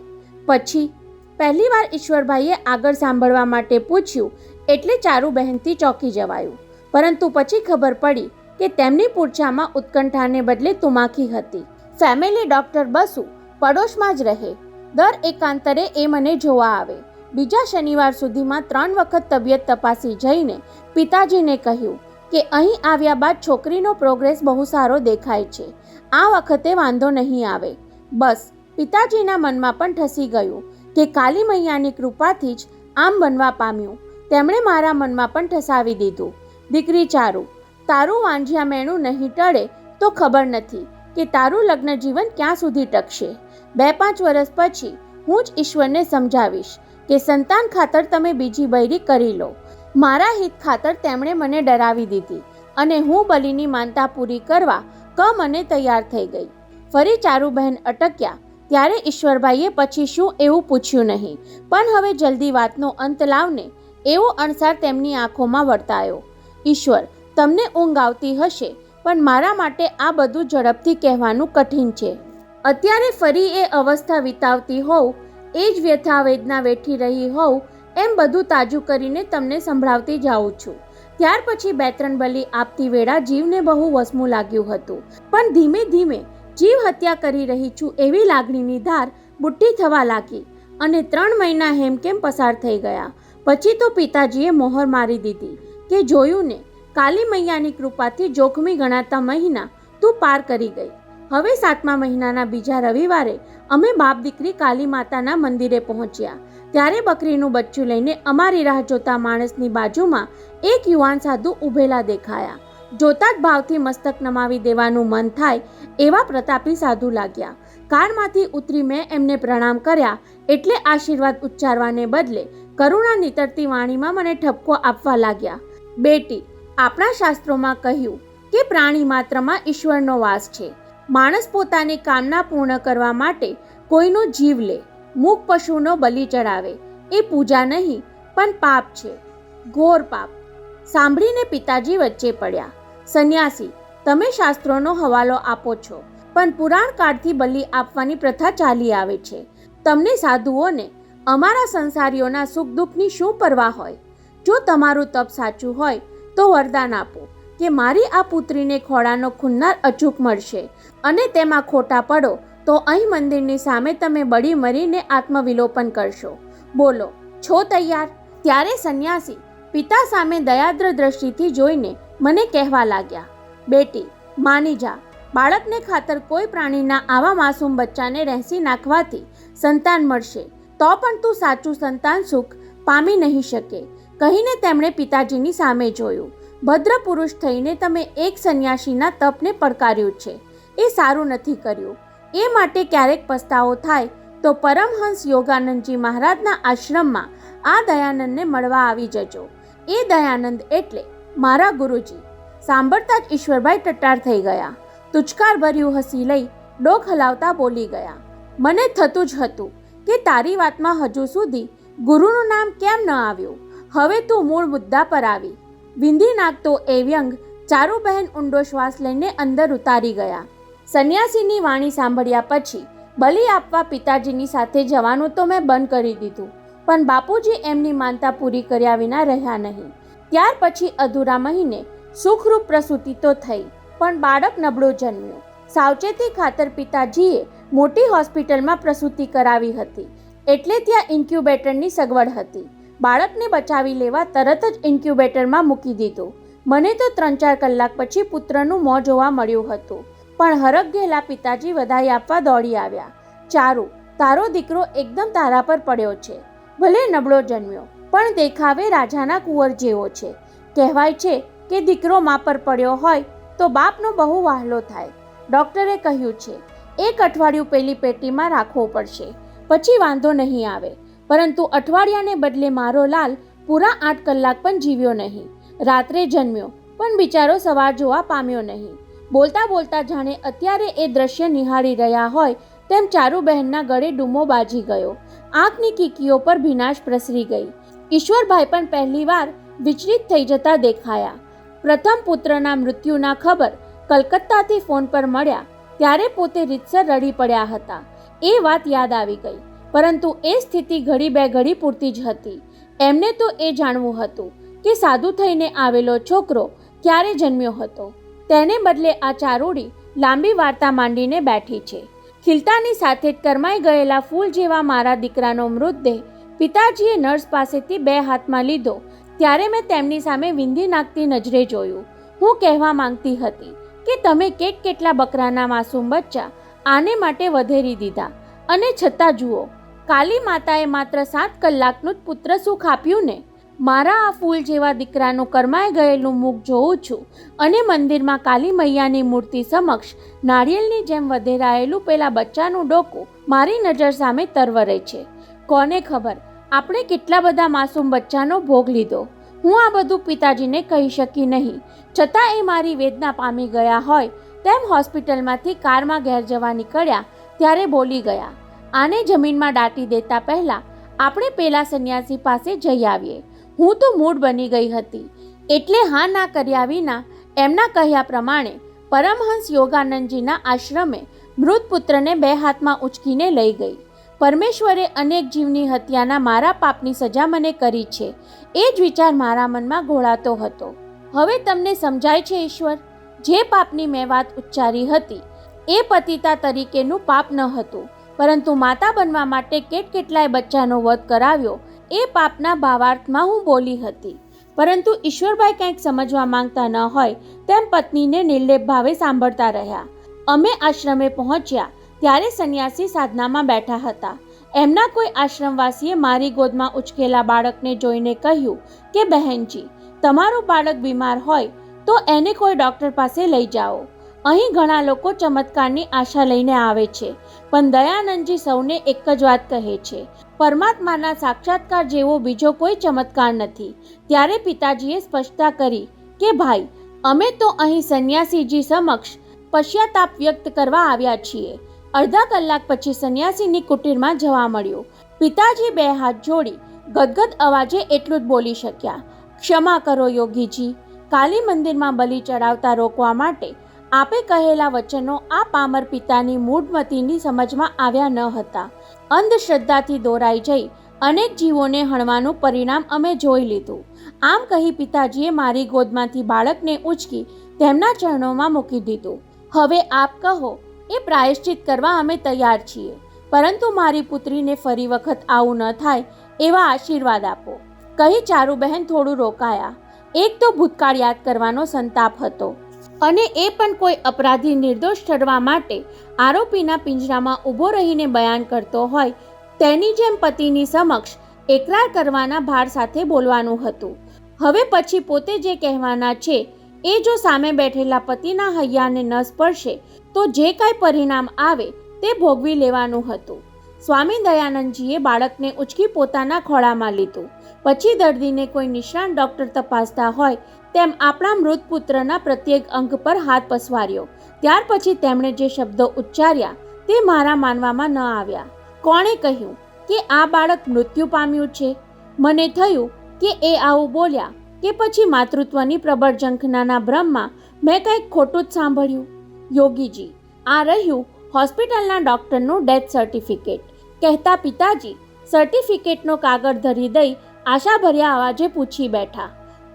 પછી પહેલીવાર ઈશ્વરભાઈએ આગળ સાંભળવા માટે પૂછ્યું એટલે ચારુબહેનથી ચોંકી જવાયું. પરંતુ પછી ખબર પડી કે તેમની પૂર્છામાં ઉત્કંઠાને બદલે તુમાખી હતી. ફેમિલી ડૉક્ટર બસુ પડોશમાં જ રહે. દર એકાંતરે એ મને જોવા આવે. બીજા શનિવાર સુધીમાં 3 વખત તબિયત તપાસી જઈને પિતાજીને કહ્યું કે અહીં આવ્યા બાદ છોકરીનો પ્રોગ્રેસ બહુ સારો દેખાય છે, આ વખતે વાંધો નહીં આવે. બસ પિતાજીના મનમાં પણ ઠસી ગયું કે કાલી મૈયાની કૃપાથી જ આમ બનવા પામ્યું. તેમણે મારા મનમાં પણ ઠસાવી દીધું. દીકરી ચારુ, તારું વાંઝિયા મેણું નહીં ટળે તો ખબર નથી કે તારું લગ્ન જીવન ક્યાં સુધી ટકશે. 2-5 વર્ષ પછી હું જ ઈશ્વરને સમજાવીશ કે સંતાન ખાતર તમે બીજી બૈરી કરી લો. મારા હિત ખાતર તેમણે મને ડરાવી દીધી અને હું બલિની માનતા પૂરી કરવા મને તૈયાર થઈ ગઈ. ફરી ચારુબહેન અટક્યા ત્યારે ઈશ્વરભાઈએ પછી શું એવું પૂછ્યું નહીં, પણ હવે જલ્દી વાતનો અંત લાવને એવો અણસાર તેમની આંખોમાં વર્તાયો. ઈશ્વર, તમને ઊંઘ આવતી હશે, પણ મારા માટે આ બધું ઝડપથી કહેવાનું કઠિન છે. અત્યારે ફરી એ અવસ્થા વિતાવતી હોઉં, એ જ વ્યથા વેદના વેઠી રહી હોઉં એમ બધું તાજું કરીને તમને સંભળાવતી જાઉં છું. ત્યાર પછી 2-3 બલિ આપતી વેળા જીવને બહુ વસમું લાગ્યું હતું, પણ ધીમે ધીમે જીવ હત્યા કરી રહી છું એવી લાગણીની ધાર બુટ્ટી થવા લાગી અને 3 મહિના હેમકેમ પસાર થઈ ગયા. પછી તો પિતાજીએ મોહર મારી દીધી કે જોયું ને, કાલી મૈયાની કૃપાથી જોખમી ગણાતા મહિના તું પાર કરી ગઈ. હવે 7મા મહિનાના બીજા રવિવારે અમે બાપ દીકરી કાલી માતાના મંદિરે પહોંચ્યા. ત્યારે બકરીનું બચ્ચું લઈને અમારી રાહ જોતા માણસની બાજુમાં એક યુવાન સાધુ ઊભેલા દેખાયા. જોતા જ ભાવથી મસ્તક નમાવી દેવાનું મન થાય એવા પ્રતાપી સાધુ લાગ્યા. કારમાંથી ઉતરી મેં એમને પ્રણામ કર્યા એટલે આશીર્વાદ ઉચ્ચારવાને બદલે કરુણા નીતરતી વાણીમાં મને ઠપકો આપવા લાગ્યા. બેટી, આપણા શાસ્ત્રોમાં કહ્યું કે પ્રાણી માત્રમાં ઈશ્વરનો વાસ છે. માણસ પોતાની કામના પૂર્ણ કરવા માટે કોઈનો જીવ લે, મૂક પશુનો બલિ ચડાવે, એ પૂજા નહીં પણ પાપ છે, ઘોર પાપ. સાંભળીને પિતાજી વચ્ચે પડ્યા. સંન્યાસી, તમે શાસ્ત્રોનો હવાલો આપો છો, પણ પુરાણ કાળથી બલિ આપવાની પ્રથા ચાલી આવે છે. તમને સાધુઓને અમારા સંસારીઓના સુખ દુઃખની શું પરવા હોય? જો તમારું તપ સાચું હોય તો વરદાન આપો કે મારી આ પુત્રીને ખોળાનો ખૂનનાર અચૂક મળશે, અને તેમાં ખોટા પડો તો અહીં મંદિરની સામે તમે બળી મરીને આત્મવિલોપન કરશો. બોલો, છો તૈયાર? ત્યારે સંન્યાસી પિતા સામે દયાદ્ર દ્રષ્ટિથી જોઈને મને કહેવા લાગ્યા, બેટી, માની જા. બાળકને ખાતર કોઈ પ્રાણીના આવા માસૂમ બચ્ચાને રહેસી નાખવાથી સંતાન મળશે તો પણ તું સાચું સંતાન સુખ પામી નહીં શકે. કહીને તેમણે પિતાજીની સામે જોયું. ભદ્ર પુરુષ થઈને તમે એક સંન્યાસીના તપને પડકાર્યું છે, એ સારું નથી કર્યું. એ માટે ક્યારેક પસ્તાવો થાય તો પરમહંસ યોગાનંદજી મહારાજના આશ્રમમાં આ દયાનંદને મળવા આવી જજો. એ દયાનંદ એટલે મારા ગુરુજી. સાંભળતા જ ઈશ્વરભાઈ ટટ્ટાર થઈ ગયા. તુચકાર ભર્યું હસી લઈ ડોક હલાવતા બોલી ગયા, મને થતું જ હતું કે તારી વાતમાં હજુ સુધી ગુરુનું નામ કેમ ન આવ્યું. હવે તું મૂળ મુદ્દા પર આવી. વિંધી નાખતો એ વ્યંગ ચારુબહેન ઊંડો શ્વાસ લઈને અંદર ઉતારી ગયા. સંન્યાસીની વાણી સાંભળ્યા પછી બલિ આપવા પિતાજીની સાથે જવાનું તો મેં બંધ કરી દીધું, પણ બાપુજી એમની માનતા પૂરી કર્યા વિના રહ્યા નહીં. ત્યાર પછી અધૂરા મહિને સુખરૂપ પ્રસૂતિ તો થઈ, પણ બાળક નબળું જન્મ્યું. સાવચેતી ખાતર પિતાજીએ મોટી હોસ્પિટલમાં પ્રસૂતિ કરાવી હતી, એટલે ત્યાં ઇન્ક્યુબેટરની સગવડ હતી. બાળકને બચાવી લેવા તરત જ ઇન્ક્યુબેટરમાં મૂકી દીધું. મને તો 3-4 કલાક પછી પુત્રનું મોં જોવા મળ્યું હતું, પણ હરખ ગયેલા પિતાજી વધાઈ આપવા દોડી આવ્યા. ચારુ, તારો દીકરો એકદમ તારા પર પડ્યો છે. ભલે નબળો જન્મ્યો, પણ દેખાવે રાજાના કુંવર જેવો છે. કહેવાય છે કે દીકરો મા પર પડ્યો હોય તો બાપનો બહુ વહાલો થાય. ડૉક્ટરે કહ્યું છે 1 અઠવાડિયું પેલી પેટીમાં રાખવો પડશે, પછી વાંધો નહીં આવે. પરંતુ અઠવાડિયાને બદલે મારો લાલ પૂરા 8 કલાક પણ જીવ્યો નહીં. રાત્રે જન્મ્યો, પણ બિચારો સવાર જોવા પામ્યો નહીં. બોલતા બોલતા જાણે અત્યારે એ દ્રશ્ય નિહાળી રહ્યા હોય તેમ ચારુબહેનના ગળે ડૂમો બાજી ગયો. આંખની કીકીઓ પર ભીનાશ પ્રસરી ગઈ. ઈશ્વરભાઈ પણ પહેલીવાર વિચલિત થઈ જતા દેખાયા. પ્રથમ પુત્રના મૃત્યુના ખબર કલકત્તાથી ફોન પર મળ્યા ત્યારે પોતે રીતસર રડી પડ્યા હતા. એ વાત યાદ આવી ગઈ, પરંતુ એ સ્થિતિ ઘડી બે ઘડી પૂરતી જ હતી. એમને તો એ જાણવું હતું કે સાધુ થઈને આવેલો છોકરો ક્યારે જન્મ્યો હતો. તેને બદલે આ ચારુડી લાંબી વાર્તા માંડીને બેઠી છે. ખીલતાની સાથે જ કરમાઈ ગયેલા ફૂલ જેવા મારા દીકરાનો મૃતદેહ પિતાજીએ નર્સ પાસેથી 2 હાથમાં લીધો ત્યારે મેં તેમની સામે વિંધી નાખતી નજરે જોયું. હું કહેવા માંગતી હતી કે તમે કેટલા બકરાના માસૂમ બચ્ચા આને માટે વધેરી દીધા, અને છતાં જુઓ, કાલી માતાએ માત્ર 7 કલાકનું જ પુત્ર સુખ આપ્યું ને. મારા આ ફૂલ જેવા દીકરાનું કરમાઈ ગયેલું મુખ જોઉં છું અને મંદિરમાં કાલી મૈયાની મૂર્તિ સમક્ષ નારિયેળની જેમ વધેરાયેલું પેલા બચ્ચાનું ડોકું મારી નજર સામે તરવરે છે. કોને ખબર આપણે કેટલા બધા માસૂમ બચ્ચાનો ભોગ લીધો. હું આ બધું પિતાજીને કહી શકી નહીં, છતાં એ મારી વેદના પામી ગયા હોય તેમ હોસ્પિટલમાંથી કારમાં ઘેર જવા નીકળ્યા ત્યારે બોલી ગયા, આને જમીનમાં દાટી દેતા પહેલાં આપણે પેલા સંન્યાસી પાસે જઈ આવીએ. હું તો મૂડ બની ગઈ હતી, એટલે હા ના કર્યા વિના એમના કહ્યા પ્રમાણે પરમહંસ યોગાનંદજીના આશ્રમે મૃત પુત્રને 2 હાથમાં ઉંચકીને લઈ ગઈ. પરમેશ્વરે અનેક જીવની હત્યાના મારા પાપની સજા મને કરી છે, એ જ વિચાર મારા મનમાં ઘોળાતો હતો. હવે તમને સમજાય છે ઈશ્વર, જે પાપની મેં વાત ઉચ્ચારી હતી એ પતિતા તરીકેનું પાપ ન હતું, પરંતુ માતા બનવા માટે કેટલાય બચ્ચાનો વધ કરાવ્યો એ પાપના ભાવાર્થમાં હું બોલી હતી. પરંતુ ઈશ્વરભાઈ કંઈક સમજવા માંગતા ન હોય તેમ પત્નીને નિર્લેપ ભાવે સાંભળતા રહ્યા. અમે આશ્રમે પહોંચ્યા ત્યારે સંન્યાસી સાધનામાં બેઠા હતા. એમના કોઈ આશ્રમવાસીએ મારી ગોદમાં ઉચકેલા બાળકને જોઈને કહ્યું કે બહેનજી, તમારું બાળક બીમાર હોય તો એને કોઈ ડૉક્ટર પાસે લઈ જાઓ. અહીં ઘણા લોકો ચમત્કારની આશા લઈને આવે છે, પણ દયાનંદજી સૌને એક જ વાત કહે છે, પરમાત્માના સાક્ષાત્કાર જેવો બીજો કોઈ ચમત્કાર નથી. ત્યારે પિતાજીએ સ્પષ્ટતા કરી કે ભાઈ, અમે તો અહીં સંન્યાસીજી સમક્ષ પશ્ચાતાપ વ્યક્ત કરવા આવ્યા છીએ. અડધા કલાક પછી સંન્યાસીની કુટીરમાં જવા મળ્યું. પિતાજી 2 હાથ જોડી ગદગદ અવાજે એટલું જ બોલી શક્યા, ક્ષમા કરો યોગીજી, કાલી મંદિરમાં બલિ ચડાવતા રોકવા માટે આપે કહેલા વચનો આ પામર પિતાની મૂઢમતીની સમજમાં આવ્યા ન હતા. અંધશ્રદ્ધાથી દોરાઈ જઈ અનેક જીવોને હણવાનું પરિણામ અમે જોઈ લીધું. આમ કહી પિતાજીએ મારી ગોદમાંથી બાળકને ઉંચકી તેમના ચરણોમાં મૂકી દીધું. હવે આપ કહો, એ પ્રાયશ્ચિત કરવા અમે તૈયાર છીએ, પરંતુ મારી પુત્રીને ફરી વખત આવું ન થાય એવા આશીર્વાદ આપો, કહી ચારુબહેન થોડું રોકાયા. એક તો ભૂતકાળ યાદ કરવાનો સંતાપ હતો, અને એ પણ કોઈ અપરાધી નિર્દોષ ઠરવા માટે આરોપીના પિંજરામાં ઊભો રહીને બયાન કરતો હોય તેની જેમ પતિની સમક્ષ એકરાર કરવાના ભાર સાથે બોલવાનું હતું. હવે પછી પોતે જે કહેવાના છે એ જો સામે બેઠેલા પતિના હૈયાને ન સ્પર્શે તો જે કાંઈ પરિણામ આવે તે ભોગવી લેવાનું હતું. સ્વામી દયાનંદજીએ બાળકને ઉચકી પોતાના ખોળામાં લીધું. પછી દર્દીને કોઈ નિષ્ણાત ડૉક્ટર તપાસતા હોય તેમ આપણા મૃત પુત્રના પ્રત્યેક અંગ પર હાથ પસવાર્યો. ત્યાર પછી તેમણે જે શબ્દો ઉચ્ચાર્યા તે મારા માનવામાં ન આવ્યા. કોણે કહ્યું કે આ બાળક મૃત્યુ પામ્યું છે? મને થયું કે એ આવું બોલ્યા કે પછી માતૃત્વની પ્રબળ ઝંખનાના ભ્રમમાં મેં કંઈક ખોટું જ સાંભળ્યું. યોગીજી, આ રહ્યું હોસ્પિટલના ડૉક્ટરનું ડેથ સર્ટિફિકેટ, કહેતા પિતાજી સર્ટિફિકેટનો કાગળ ધરી દઈ આશાભર્યા અવાજે પૂછી બેઠા,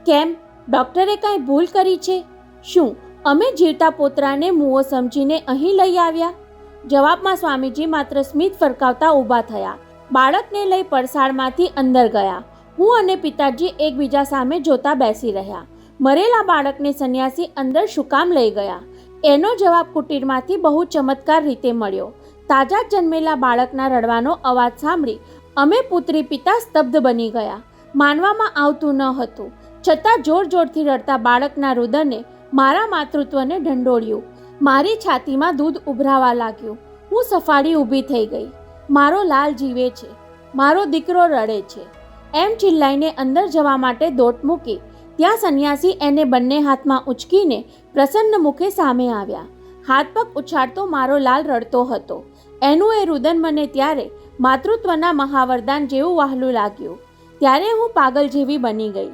કેમ, ડૉક્ટરે કાંઈ ભૂલ કરી છે? શું અમે જીવતા પોતરાને મુઓ સમજીને અહીં લઈ આવ્યા? જવાબમાં સ્વામીજી માત્ર સ્મિત ફરકાવતા ઊભા થયા. બાળકને લઈ પડસાળમાંથી અંદર ગયા. હું અને પિતાજી એકબીજા સામે જોતા બેસી રહ્યા. મરેલા બાળકને સંન્યાસી અંદર શું કામ લઈ ગયા? એનો જવાબ કુટીરમાંથી બહુ ચમત્કાર રીતે મળ્યો. તાજા જન્મેલા બાળકના રડવાનો અવાજ સાંભળી અમે પુત્રી પિતા સ્તબ્ધ બની ગયા. માનવામાં આવતું ન હતું, છતાં જોર જોરથી રડતા બાળકના રુદને મારા માતૃત્વને ઢંઢોળ્યું. મારી છાતીમાં દૂધ ઉભરાવા લાગ્યું. હું સફાળી ઊભી થઈ ગઈ. મારો લાલ જીવે છે, મારો દીકરો રડે છે, એમ ચિલ્લાઈને અંદર જવા માટે દોટ મૂકી ત્યાં સંન્યાસી એને બંને હાથમાં ઉંચકીને પ્રસન્ન મુખે સામે આવ્યા. હાથ પગ ઉછાળતો મારો લાલ રડતો હતો. એનું એ રુદન મને ત્યારે માતૃત્વના મહાવરદાન જેવું વહાલું લાગ્યું. ત્યારે હું પાગલ જેવી બની ગઈ.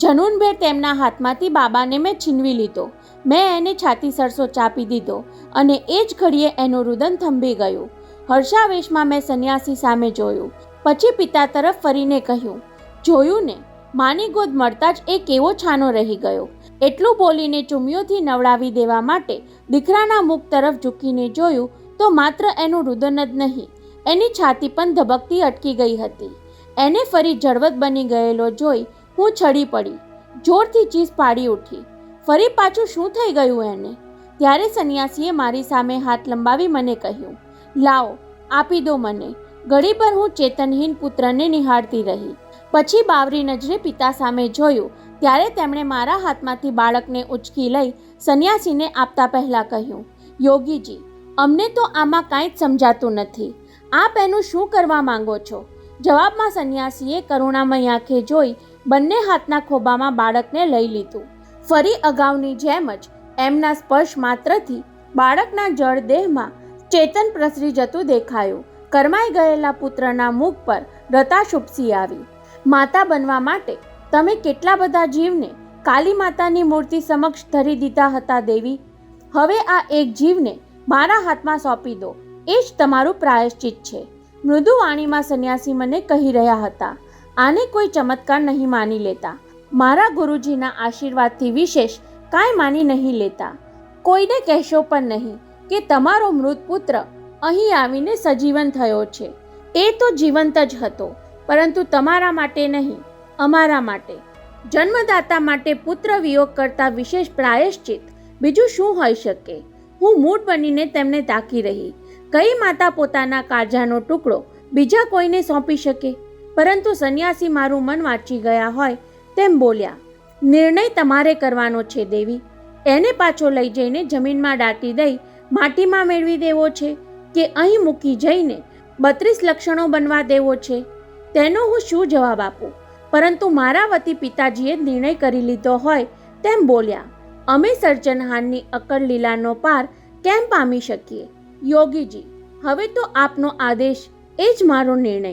જનૂનભેર તેમના હાથમાંથી બાબાને મેં છીનવી લીધો. મેં એને છાતી સરસો ચાપી દીધો અને એ જ ઘડીએ એનું રુદન થંભી ગયું. હર્ષાવેશમાં મેં સંન્યાસી સામે જોયું. પછી પિતા તરફ ફરીને કહ્યું, જોયું ને, માની ગોદ મળતા જ એ કેવો છાનો રહી ગયો. એટલું બોલીને ચુમ્મીઓથી નવડાવી દેવા માટે દીકરાના મુખ તરફ ઝૂકીને જોયું તો માત્ર એનું રુદન જ નહીં, એની છાતી પણ ધબકતી અટકી ગઈ હતી. એને ફરી જળવત બની ગયેલો જોઈ હું છડી પડી, જોરથી ચીસ પાડી ઉઠી. ફરી પાછું શું થઈ ગયું એને? ત્યારે સંન્યાસીએ મારી સામે હાથ લંબાવી મને કહ્યું, લાવો, આપી દો મને. ઘડીભર હું ચેતનહીન પુત્રને નિહાળતી રહી. પછી બાવરી નજરે પિતા સામે જોયું. ત્યારે તેમણે મારા હાથમાંથી બાળકને ઉંચકી લઈ સંન્યાસીને આપતા પહેલાં કહ્યું, યોગીજી, અમને તો આમાં કાંઈ જ સમજાતું નથી. આપ એનું શું કરવા માંગો છો? જવાબમાં સંન્યાસીએ કરુણામય આંખે જોઈ બંને હાથના ખોબામાં બાળકને લઈ લીધું. ફરી અગાઉની જેમ જ એમના સ્પર્શ માત્રથી બાળકના જળ દેહમાં ચેતન પ્રસરી જતું દેખાયું. કરમાઈ ગયેલા પુત્રના મુખ પર રતાશ ઉપસી આવી. માતા બનવા માટે તમે કેટલા બધા જીવને કાલી માતાની મૂર્તિ સમક્ષ ધરી દીધા હતા દેવી. હવે આ એક જીવને મારા હાથમાં સોંપી દો, એ જ તમારું પ્રાયશ્ચિત છે. મૃદુ વાણીમાં સંન્યાસી મને કહી રહ્યા હતા. આને કોઈ ચમત્કાર નહીં માની લેતા. મારા ગુરુજીના આશીર્વાદથી વિશેષ કાંઈ માની નહીં લેતા. કોઈને કહેશો પણ નહીં કે તમારો મૃત પુત્ર અહીં આવીને સજીવન થયો છે. એ તો જીવંત જ હતો, પરંતુ તમારા માટે નહીં, અમારા માટે. જન્મદાતા માટે પુત્ર વિયોગ કરતાં વિશેષ પ્રાયશ્ચિત બીજું શું હોઈ શકે? હું મૂઢ બનીને તેમને તાકી રહી. કઈ માતા પોતાના કાળજાનો ટુકડો બીજા કોઈને સોંપી શકે? પરંતુ સંન્યાસી મારું મન વાંચી ગયા હોય તેમ બોલ્યા, નિર્ણય તમારે કરવાનો છે દેવી. એને પાછો લઈ જઈને જમીનમાં દાટી દઈ માટીમાં મેળવી દેવો છે કે અહીં મૂકી જઈને 32 લક્ષણો બનવા દેવો છે? તેનો હું શું જવાબ આપું? પરંતુ મારા વતી પિતાજીએ નિર્ણય કરી લીધો હોય તેમ બોલ્યા, અમે સર્જનહારની અકળ લીલાનો પાર કેમ પામી શકીએ? યોગીજી, હવે તો આપનો આદેશ, એ જ મારો નિર્ણય.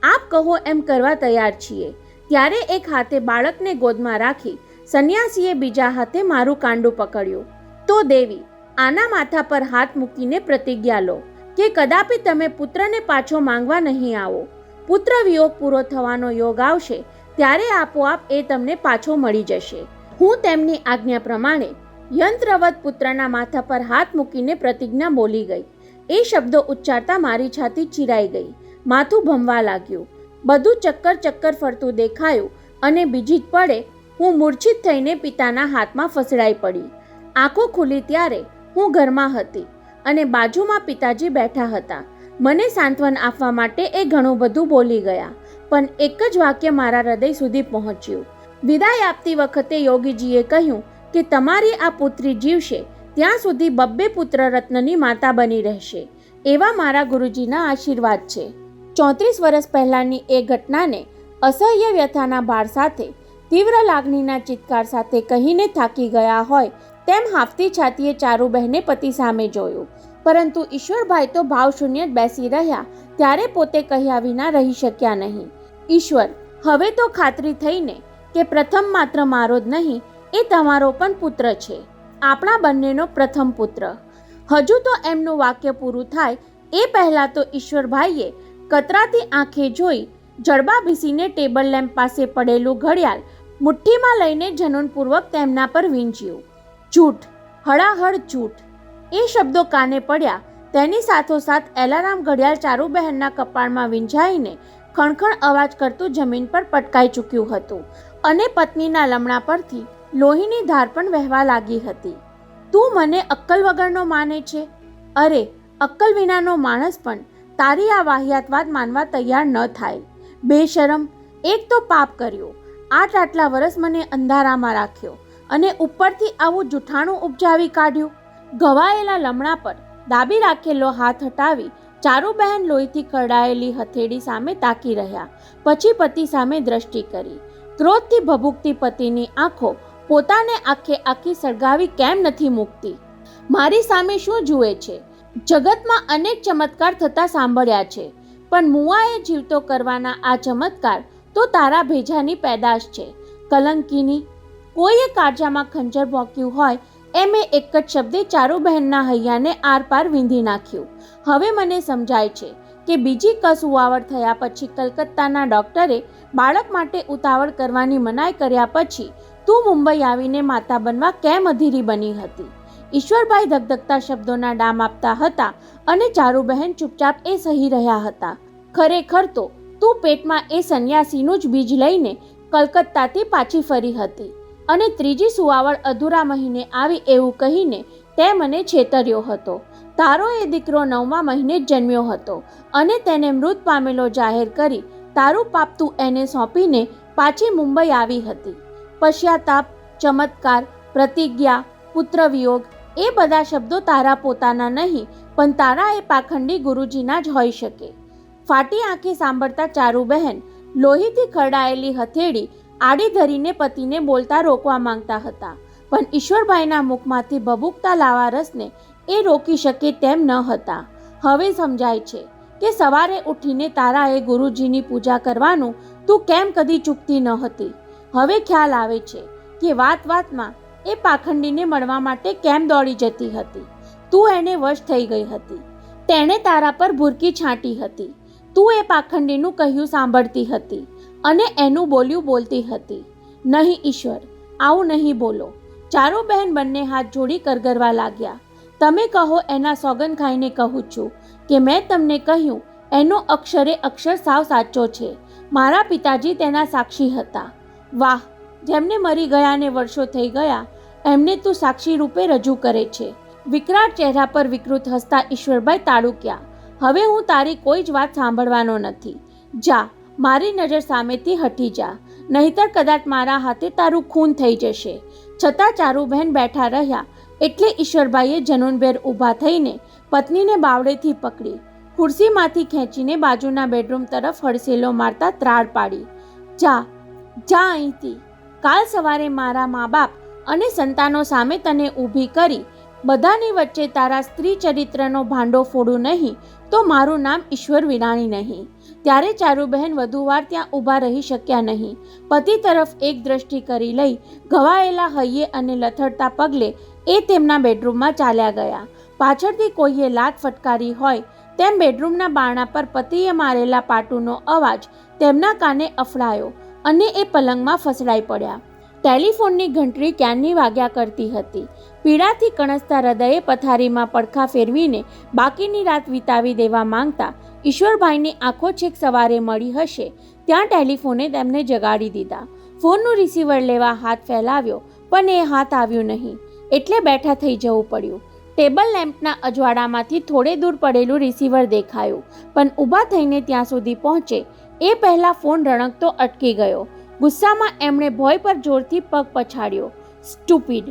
આપ કહો એમ કરવા તૈયાર છીએ. ત્યારે એક હાથે બાળકને ગોદમાં રાખી સંન્યાસીએ બીજા હાથે મારું કાંડું પકડ્યું. તો દેવી, આના માથા પર હાથ મૂકીને પ્રતિજ્ઞા લો કે કદાપી તમે પુત્રને પાછો માંગવા નહીં આવો. પુત્ર વિયોગ પૂરો થવાનો યોગ આવશે ત્યારે આપોઆપ એ તમને પાછો મળી જશે. હું તેમની આજ્ઞા પ્રમાણે યંત્રવત પુત્રના માથા પર હાથ મૂકીને પ્રતિજ્ઞા બોલી ગઈ. એ શબ્દો ઉચ્ચારતા મારી છાતી ચીરાઈ ગઈ. માથું ભમવા લાગ્યું. બધું ચક્કર ચક્કર ફરતું દેખાયું અને બીજી જ પડે હું મૂર્છિત થઈને પિતાના હાથમાં ફસડાઈ પડી. આંખો ખુલી ત્યારે હું ઘરમાં હતી અને બાજુમાં પિતાજી બેઠા હતા. મને સાંત્વન આપવા માટે એ ઘણું બધું બોલી ગયા, પણ એક જ વાક્ય મારા હૃદય સુધી પહોંચ્યું. વિદાય આપતી વખતે યોગીજીએ કહ્યું કે તમારી આ પુત્રી જીવશે ત્યાં સુધી 2 પુત્ર રત્નની માતા બની રહેશે. એવા મારા ગુરુજીના આશીર્વાદ છે. 34 વર્ષ પહેલાંની એ ઘટનાને અસહ્ય વ્યથાના ભાર સાથે, તીવ્ર લાગણીના ચિત્કાર સાથે કહીને થાકી ગયા હોય તેમ હાફતી છાતીએ ચારુબહેને પતિ સામે જોયું. પરંતુ ઈશ્વરભાઈ તો ભાવશૂન્ય જ બેસી રહ્યા ત્યારે પોતે કહ્યા વિના રહી શક્યા નહીં. ઈશ્વર, હવે તો ખાતરી થઈને કે પ્રથમ માત્ર મારો જ નહીં, એ તમારો પણ પુત્ર છે, આપણા બંનેનો પ્રથમ પુત્ર. હજુ તો એમનું વાક્ય પૂરું થાય એ પહેલાં તો ઈશ્વરભાઈએ કતરાતી આંખે જોઈ જડબા ભીસીને ટેબલ લેમ્પ પાસે પડેલું ઘડિયાળ મુઠ્ઠીમાં લઈને જનૂનપૂર્વક તેમના પર વીંચ્યું. જૂઠ, હળાહળ જૂઠ. એ શબ્દો કાને પડ્યા તેની સાથોસાથ એલાર્મ ઘડિયાળ ચારુબહેનના કપાળમાં વીંઝાઈને ખણખણ અવાજ કરતું જમીન પર પટકાઈ ચૂક્યું હતું અને પત્નીના લમણા પરથી લોહીની ધાર પણ વહેવા લાગી હતી. તું મને અક્કલ વગરનો માને છે? અરે, અક્કલ વિનાનો માણસ પણ તારી આ વાહિયાત વાત માનવા તૈયાર ન થાય. બેશરમ, એક તો પાપ કર્યો, આટલા વર્ષ મને અંધારામાં રાખ્યો અને ઉપરથી આવું જૂઠાણું ઉપજાવી કાઢ્યું. ઘવાયેલા લમણા પર દાબી રાખેલો હાથ હટાવી ચારુબહેન લોહીથી ખરડાયેલી હથેળી સામે તાકી રહ્યા. પછી પતિ સામે દ્રષ્ટિ કરી. ક્રોધથી ભભૂકતી પતિની આંખો પોતાને આખે આખી સળગાવી કેમ નથી મૂકતી? મારી સામે શું જુએ છે? જગતમાં અનેક ચમત્કાર થતા સાંભળ્યા છે, પણ મુવાએ જીવતો કરવાના આ ચમત્કાર તો તારા ભેજાની પેદાશ છે. કલંકીની. કોઈએ કાળજામાં ખંજર ભોંક્યું હોય એમ એક જ શબ્દે ચારુબહેનના હૈયાને આરપાર વીંધી નાખ્યું. હવે મને સમજાય છે કે બીજી કસ ઉવાવડ થયા પછી કલકત્તાના ડૉક્ટરે બાળક માટે ઉતાવળ કરવાની મનાઈ કર્યા પછી તું મુંબઈ આવીને માતા બનવા કેમ અધીરી બની હતી? ઈશ્વરભાઈ ધગધગતા શબ્દોના ડામ આપતા હતા અને ચારુબહેન ચૂપચાપ એ સહી રહ્યા હતા. ખરેખર તો તું પેટમાં એ સંન્યાસીનું જ બીજ લઈને કલકત્તાથી પાછી ફરી હતી અને ત્રીજી સુવાવડ અધૂરા મહિને આવી એવું કહીને તે મને છેતર્યો હતો. તારો એ દીકરો 9મા મહિને જ જન્મ્યો હતો અને તેને મૃત પામેલો જાહેર કરી તારું પાપ તું એને સોંપીને પાછી મુંબઈ આવી હતી. પશ્ચાતાપ, ચમત્કાર, પ્રતિજ્ઞા, પુત્રવિયોગ એ બધા શબ્દો તારા પોતાના નહીં, પણ તારા એ પાખંડી ગુરુજીના જ હોઈ શકે. ફાટી આંખે સાંભળતા ચારુબહેન લોહીથી ખરડાયેલી હથેળી આડી ધરીને પતિને બોલતા રોકવા માંગતા હતા, પણ ઈશ્વરભાઈના મુખમાંથી ભભૂકતા લાવા રસને એ રોકી શકે તેમ ન હતા. હવે સમજાય છે કે સવારે ઉઠીને તારા એ ગુરુજીની પૂજા કરવાનું તું કેમ કદી ચૂકતી ન હતી. હવે ખ્યાલ આવે છે કે વાત વાતમાં એ પાખંડીને મળવા માટે કેમ દોડી જતી હતી. તું એને વશ થઈ ગઈ હતી. તેણે તારા પર ભૂરકી છાંટી હતી. તું એ પાખંડીનું કહ્યું સાંભળતી હતી અને એનું બોલ્યું બોલતી હતી. નહીં ઈશ્વર, આવું નહીં બોલો. ચારુબહેન બંને હાથ જોડી કરગરવા લાગ્યા. તમે કહો એના સોગંદ ખાઈને કહું છું કે મેં તમને કહ્યું એનો અક્ષરે અક્ષર સાવ સાચો છે. મારા પિતાજી તેના સાક્ષી હતા. વાહ, જેમને મરી ગયાને વર્ષો થઈ ગયા એમને તું સાક્ષી રૂપે રજૂ કરે છે. વિકરાળ ચહેરા પર વિકૃત હસતા ઈશ્વરભાઈ તાડુક્યા. હવે હું તારી કોઈ જ વાત સાંભળવાનો નથી. જા, મારી નજર સામેથી હટી જા, નહીતર કદાચ મારા હાથે તારું ખૂન થઈ જશે. છતાં ચારુબહેન બેઠા રહ્યા એટલે ઈશ્વરભાઈએ જનૂનભેર ઊભા થઈને પત્નીને બાવડેથી પકડી ખુરશીમાંથી ખેંચીને બાજુના બેડરૂમ તરફ હડસેલો મારતા ત્રાડ પાડી. જા, જા અહીંથી. કાલ સવારે મારા મા બાપ અને સંતાનો સામે તને ઊભી કરી બધાની વચ્ચે તારા સ્ત્રી ચરિત્રનો ભાંડો ફોડું નહીં તો મારું નામ ઈશ્વર વિરાણી નહીં. ત્યારે ચારુબહેન વધુ વાર ત્યાં ઊભા રહી શક્યા નહીં. પતિ તરફ એક દ્રષ્ટિ કરી લઈ ઘવાયેલા હૈયે અને લથડતા પગલે એ તેમના બેડરૂમમાં ચાલ્યા ગયા. પાછળથી કોઈએ લાત ફટકારી હોય તેમ બેડરૂમના બારણા પર પતિએ મારેલા પાટુનો અવાજ તેમના કાને અફડાયો અને એ પલંગમાં ફસડાઈ પડ્યા. ટેલિફોનની ઘંટડી ક્યાંની વાગ્યા કરતી હતી. પીડાથી કણસતા હૃદયે પથારીમાં પડખા ફેરવીને બાકીની રાત વિતાવી દેવા માંગતા ઈશ્વરભાઈની આંખો છેક સવારે મળી હશે ત્યાં ટેલિફોને તેમને જગાડી દીધા. ફોનનું રિસીવર લેવા હાથ ફેલાવ્યો પણ એ હાથ આવ્યું નહીં એટલે બેઠા થઈ જવું પડ્યું. ટેબલ લેમ્પના અજવાળામાંથી થોડે દૂર પડેલું રિસીવર દેખાયું, પણ ઊભા થઈને ત્યાં સુધી પહોંચે એ પહેલાં ફોન રણકતો અટકી ગયો. ગુસ્સામાં એમણે ભોય પર જોરથી પગ પછાડ્યો. સ્ટુપિડ.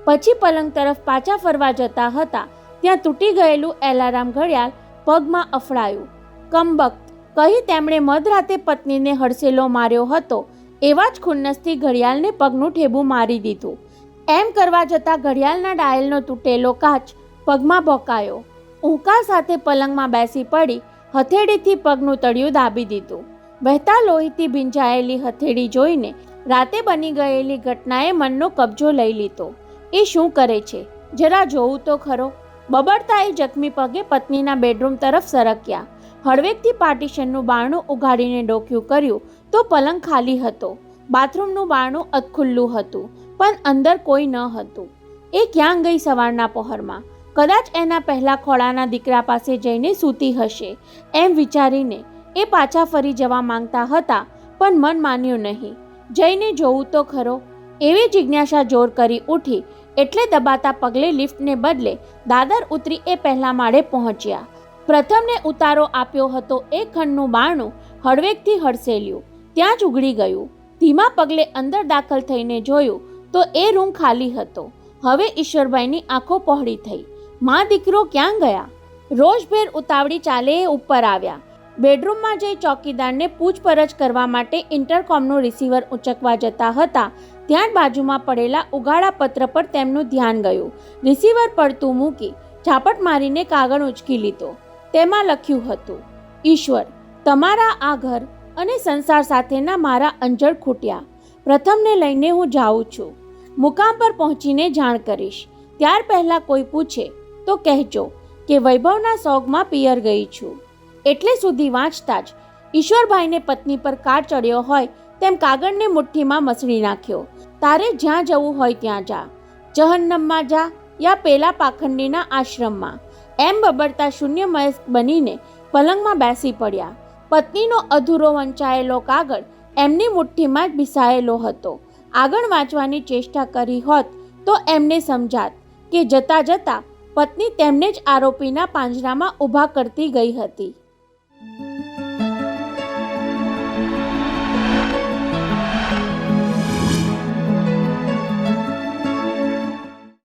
પછી પલંગ તરફ પાછા ફરવા જતા હતા ત્યાં તૂટી ગયેલું એલાર્મ ઘડિયાળ પગમાં અફડાયું. કમબખ્ત કહી તેમણે મધરાતે પત્નીને હડસેલો માર્યો હતો એવા જ ખુન્નસથી ઘડિયાળને પગનું ઠેબું મારી દીધું. એમ કરવા જતાં ઘડિયાળના ડાયલનો તૂટેલો કાચ પગમાં ભોંકાયો. ઊંકા સાથે પલંગમાં બેસી પડી હથેળીથી પગનું તળિયું દાબી દીધું. વહેતા લોહીથી ભીંજાયેલી હથેળી જોઈને રાતે બની ગયેલી ઘટનાએ મનનો કબજો લઈ લીધો. એ શું કરે છે જરા જોવું તો ખરો. બબડતા એ જખમી પગે પત્નીના બેડરૂમ તરફ સરક્યા. હળવેકથી પાર્ટીશનનું બારણું ઉઘાડીને ડોક્યું કર્યું તો પલંગ ખાલી હતો. બાથરૂમનું બારણું અધખુલ્લું હતું પણ અંદર કોઈ ન હતું. એ ક્યાં ગઈ સવારના પહોરમાં? કદાચ એના પહેલા ખોળાના દીકરા પાસે જઈને સૂતી હશે એમ વિચારીને એ પાછા ફરી જવા માંગતા હતા પણ મન માન્યું નહીં. જઈને જોવું તો ખરો એવી જિજ્ઞાસા જોર કરી ઉઠી એટલે દબાતા પગલે લિફ્ટને બદલે દાદર ઉતરી એ પહેલા માળે પહોંચ્યા. પ્રથમને ઉતારો આપ્યો હતો એ ખંડનું બારણું હળવેકથી હડસેલ્યું. ત્યાં જ ઉઘડી ગયું. ધીમા પગલે અંદર દાખલ થઈને જોયું તો એ રૂમ ખાલી હતો. હવે ઈશ્વરભાઈની આંખો પહોળી થઈ. મા દીકરો ક્યાં ગયા? રોજભેર ઉતાવળી ચાલે એ ઉપર આવ્યા. બેડરૂમમાં જઈ ચોકીદારને પૂછપરછ કરવા માટે ઇન્ટરકોમનું રિસીવર ઉંચકવા જતા હતા ત્યાં બાજુમાં પડેલા ઉગાડા પત્ર પર તેમનું ધ્યાન ગયું. રિસીવર પડતું મૂકી ઝાપટ મારીને કાગળ ઉંચકી લીધો. તેમાં લખ્યું હતું, ઈશ્વર, તમારા આ ઘર અને સંસાર સાથેના મારા અંજળ ખૂટ્યા. પ્રથમને લઈને હું જાઉં છું. મુકામ પર પહોંચીને જાણ કરીશ. ત્યાર પહેલાં કોઈ પૂછે તો કહેજો કે વૈભવના સોગમાં પિયર ગઈ છું. એટલે સુધી વાંચતા જ ઈશ્વરભાઈને પત્ની પર કાળ ચડ્યો હોય તેમ કાગળને મુઠ્ઠીમાં મસળી નાખ્યો. તારે જ્યાં જવું હોય ત્યાં જા, જહન્નમમાં જા યા પેલા પાખંડીના આશ્રમમાં, એમ બબડતા શૂન્યમય બનીને પલંગમાં બેસી પડ્યા. પત્નીનો અધૂરો વંચાયેલો કાગળ એમની મુઠ્ઠીમાં જ બિસાયેલો હતો. આગળ વાંચવાની ચેષ્ટા કરી હોત તો એમને સમજાત કે જતા જતા પત્ની તેમને જ આરોપીના પાંજરામાં ઊભા કરતી ગઈ હતી.